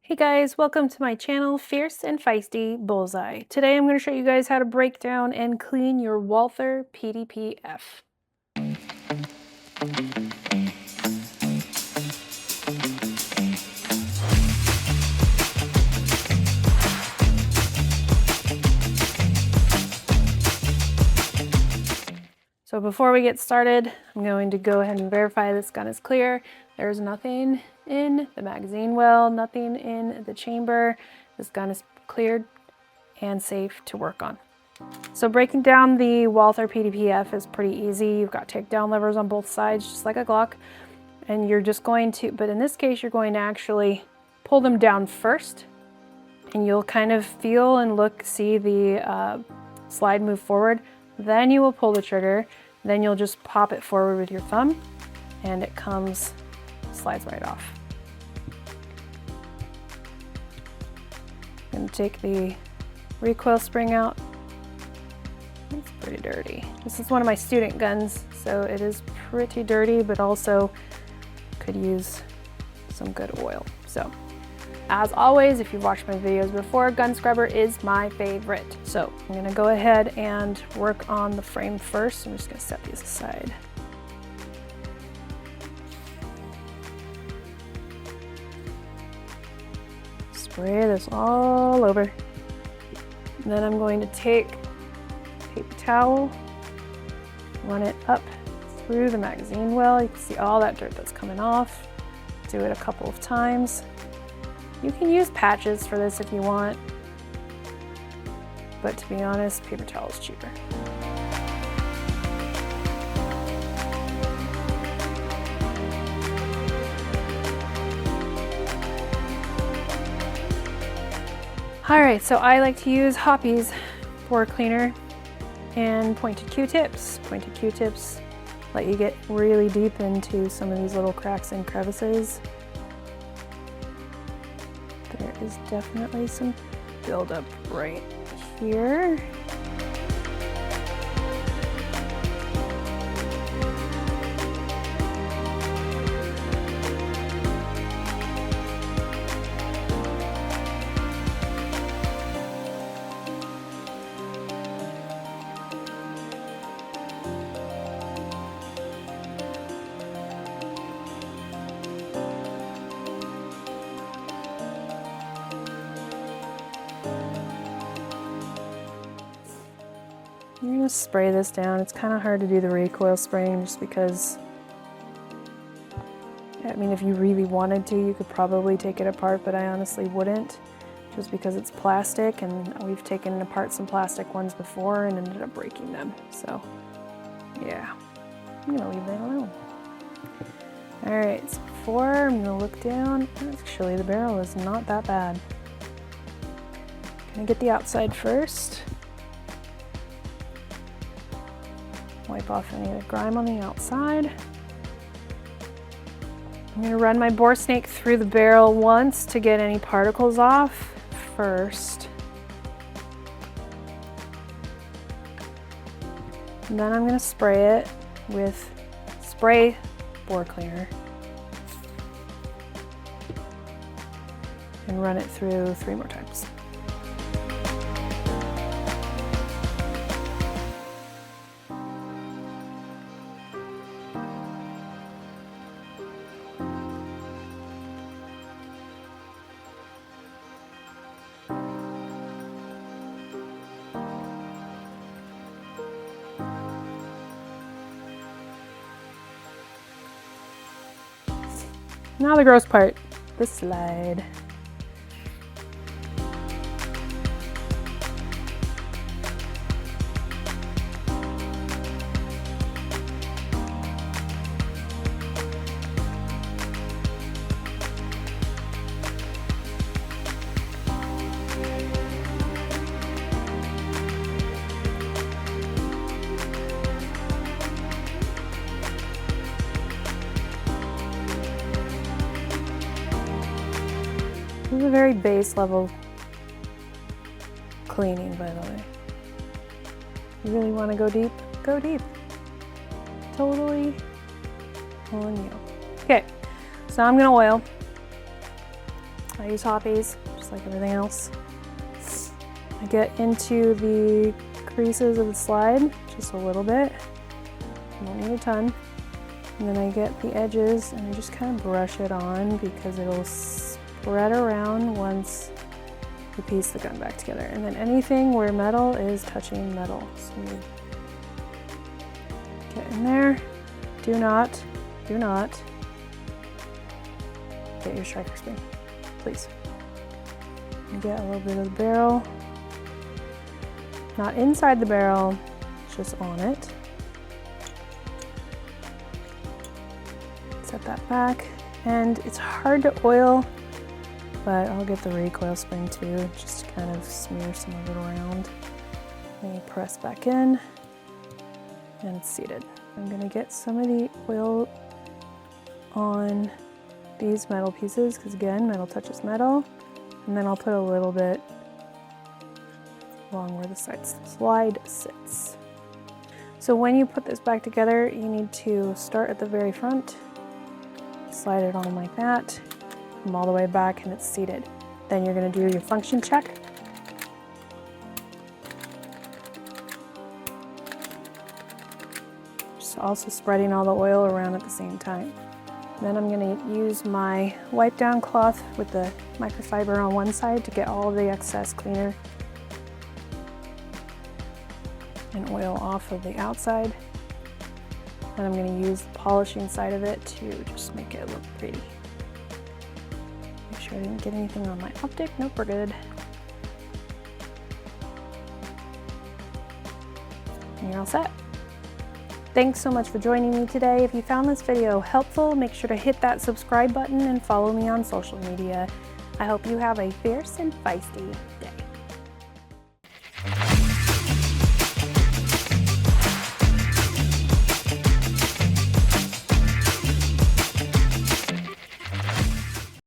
Hey guys, welcome to my channel, Fierce and Feisty Bullseye. Today I'm going to show you guys how to break down and clean your Walther PDP-F. So before we get started, I'm going to go ahead and verify this gun is clear. There's nothing in the magazine well, nothing in the chamber. This gun is cleared and safe to work on. So breaking down the Walther PDP-F is pretty easy. You've got takedown levers on both sides, just like a Glock. And you're just going to, but in this case, you're going to actually pull them down first. And you'll kind of feel and see the slide move forward. Then you will pull the trigger. Then you'll just pop it forward with your thumb and it slides right off. And take the recoil spring out. It's pretty dirty. This is one of my student guns, so it is pretty dirty, but also could use some good oil. So, as always, if you've watched my videos before, gun scrubber is my favorite. So I'm gonna go ahead and work on the frame first. I'm just gonna set these aside. Spray this all over. And then I'm going to take a paper towel, run it up through the magazine well. You can see all that dirt that's coming off. Do it a couple of times. You can use patches for this if you want, but to be honest, paper towel is cheaper. All right, so I like to use Hoppy's pore cleaner and pointed Q-tips. Pointed Q-tips let you get really deep into some of these little cracks and crevices. There is definitely some buildup right here. I'm going to spray this down. It's kind of hard to do the recoil spraying just because, I mean, if you really wanted to, you could probably take it apart, but I honestly wouldn't, just because it's plastic, and we've taken apart some plastic ones before and ended up breaking them. So, yeah, I'm going to leave that alone. All right, so before, I'm going to look down. Actually, the barrel is not that bad. Gonna get the outside first. Wipe off any of the grime on the outside. I'm going to run my bore snake through the barrel once to get any particles off first. And then I'm going to spray it with spray bore cleaner and run it through 3 more times. Now the gross part, the slide. This is a very base level cleaning, by the way. You really want to go deep? Go deep. Totally on you. Okay, so I'm gonna oil. I use hoppies, just like everything else. I get into the creases of the slide, just a little bit. I don't need a ton. And then I get the edges and I just kind of brush it on because it'll spread around once we piece the gun back together. And then anything where metal is touching metal. So you get in there. Do not get your striker spoon, please. You get a little bit of the barrel. Not inside the barrel, just on it. Set that back. And it's hard to oil, but I'll get the recoil spring too, just to kind of smear some of it around. Then you press back in, and it's seated. I'm gonna get some of the oil on these metal pieces, because again, metal touches metal. And then I'll put a little bit along where the slide sits. So when you put this back together, you need to start at the very front, slide it on like that, come all the way back and it's seated. Then you're gonna do your function check. Just also spreading all the oil around at the same time. Then I'm gonna use my wipe down cloth with the microfiber on one side to get all of the excess cleaner and oil off of the outside. And I'm gonna use the polishing side of it to just make it look pretty. Make sure I didn't get anything on my optic. Nope, we're good. And you're all set. Thanks so much for joining me today. If you found this video helpful, make sure to hit that subscribe button and follow me on social media. I hope you have a fierce and feisty